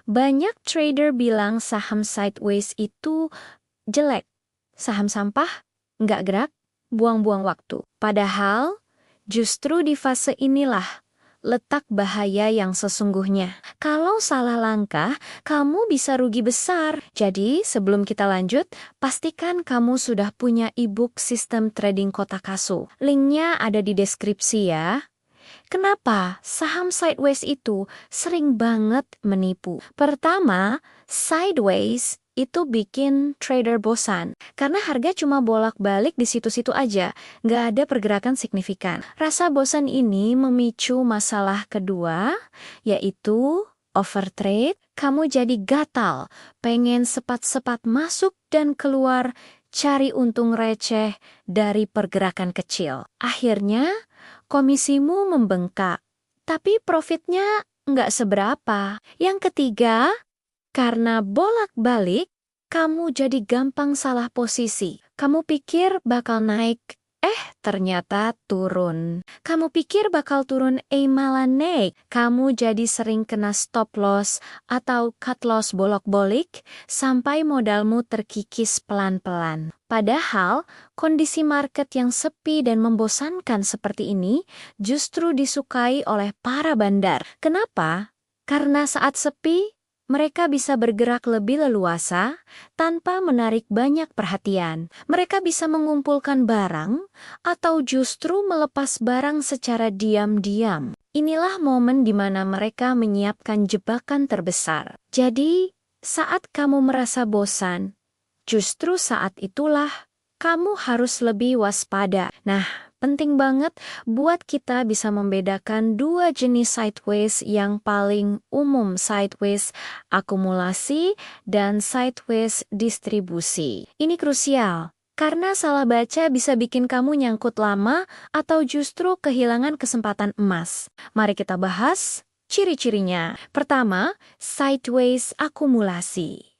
Banyak trader bilang saham sideways itu jelek. Saham sampah, nggak gerak, buang-buang waktu. Padahal, justru di fase inilah letak bahaya yang sesungguhnya. Kalau salah langkah, kamu bisa rugi besar. Jadi, sebelum kita lanjut, pastikan kamu sudah punya e-book Sistem Trading Kotakasu. Linknya ada di deskripsi ya. Kenapa saham sideways itu sering banget menipu? Pertama, sideways itu bikin trader bosan. Karena harga cuma bolak-balik di situ-situ aja, nggak ada pergerakan signifikan. Rasa bosan ini memicu masalah kedua, yaitu overtrade. Kamu jadi gatal, pengen cepat-cepat masuk dan keluar, cari untung receh dari pergerakan kecil. Akhirnya, komisimu membengkak, tapi profitnya nggak seberapa. Yang ketiga, karena bolak-balik, kamu jadi gampang salah posisi. Kamu pikir bakal naik, ternyata turun. Kamu pikir bakal turun, malah naik. Kamu jadi sering kena stop loss atau cut loss bolak-balik sampai modalmu terkikis pelan-pelan. Padahal, kondisi market yang sepi dan membosankan seperti ini justru disukai oleh para bandar. Kenapa? Karena saat sepi, mereka bisa bergerak lebih leluasa tanpa menarik banyak perhatian. Mereka bisa mengumpulkan barang atau justru melepas barang secara diam-diam. Inilah momen di mana mereka menyiapkan jebakan terbesar. Jadi, saat kamu merasa bosan, justru saat itulah kamu harus lebih waspada. Nah, penting banget buat kita bisa membedakan dua jenis sideways yang paling umum, sideways akumulasi dan sideways distribusi. Ini krusial, karena salah baca bisa bikin kamu nyangkut lama atau justru kehilangan kesempatan emas. Mari kita bahas ciri-cirinya. Pertama, sideways akumulasi.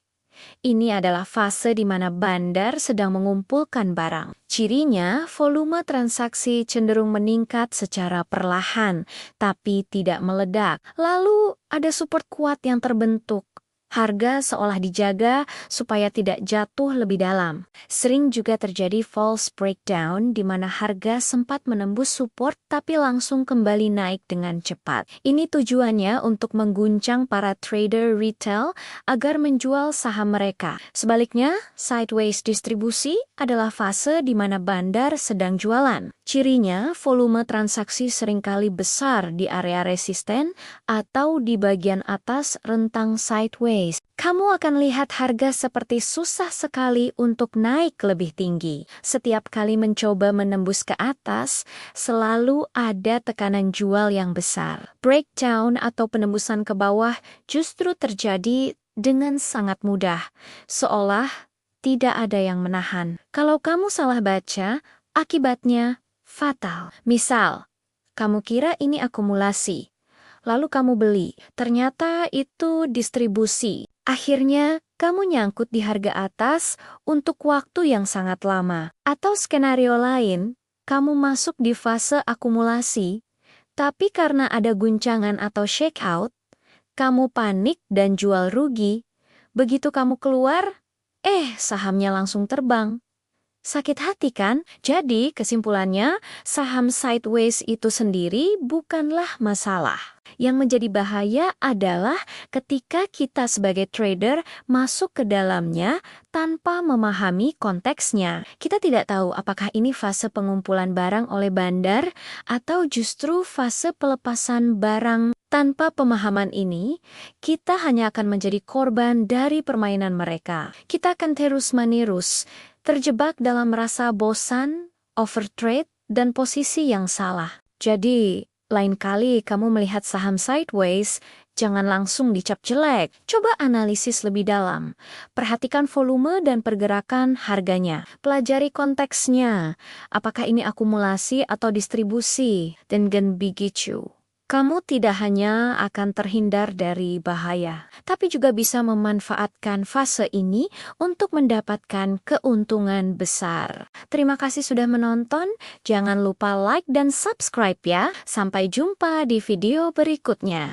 Ini adalah fase di mana bandar sedang mengumpulkan barang. Cirinya, volume transaksi cenderung meningkat secara perlahan, tapi tidak meledak. Lalu, ada support kuat yang terbentuk. Harga seolah dijaga supaya tidak jatuh lebih dalam. Sering juga terjadi false breakdown di mana harga sempat menembus support tapi langsung kembali naik dengan cepat. Ini tujuannya untuk mengguncang para trader retail agar menjual saham mereka. Sebaliknya, sideways distribusi adalah fase di mana bandar sedang jualan. Cirinya, volume transaksi seringkali besar di area resisten atau di bagian atas rentang sideways. Kamu akan lihat harga seperti susah sekali untuk naik lebih tinggi. Setiap kali mencoba menembus ke atas, selalu ada tekanan jual yang besar. Breakdown atau penembusan ke bawah justru terjadi dengan sangat mudah, seolah tidak ada yang menahan. Kalau kamu salah baca, akibatnya fatal. Misal, kamu kira ini akumulasi, lalu kamu beli, ternyata itu distribusi. Akhirnya, kamu nyangkut di harga atas untuk waktu yang sangat lama. Atau skenario lain, kamu masuk di fase akumulasi, tapi karena ada guncangan atau shakeout, kamu panik dan jual rugi. Begitu kamu keluar, sahamnya langsung terbang. Sakit hati kan? Jadi kesimpulannya, saham sideways itu sendiri bukanlah masalah. Yang menjadi bahaya adalah ketika kita sebagai trader masuk ke dalamnya tanpa memahami konteksnya. Kita tidak tahu apakah ini fase pengumpulan barang oleh bandar atau justru fase pelepasan barang. Tanpa pemahaman ini, kita hanya akan menjadi korban dari permainan mereka. Kita akan terus-menerus terjebak dalam rasa bosan, overtrade, dan posisi yang salah. Jadi, lain kali kamu melihat saham sideways, jangan langsung dicap jelek. Coba analisis lebih dalam. Perhatikan volume dan pergerakan harganya. Pelajari konteksnya. Apakah ini akumulasi atau distribusi? Dengan begitu, kamu tidak hanya akan terhindar dari bahaya, tapi juga bisa memanfaatkan fase ini untuk mendapatkan keuntungan besar. Terima kasih sudah menonton, jangan lupa like dan subscribe ya. Sampai jumpa di video berikutnya.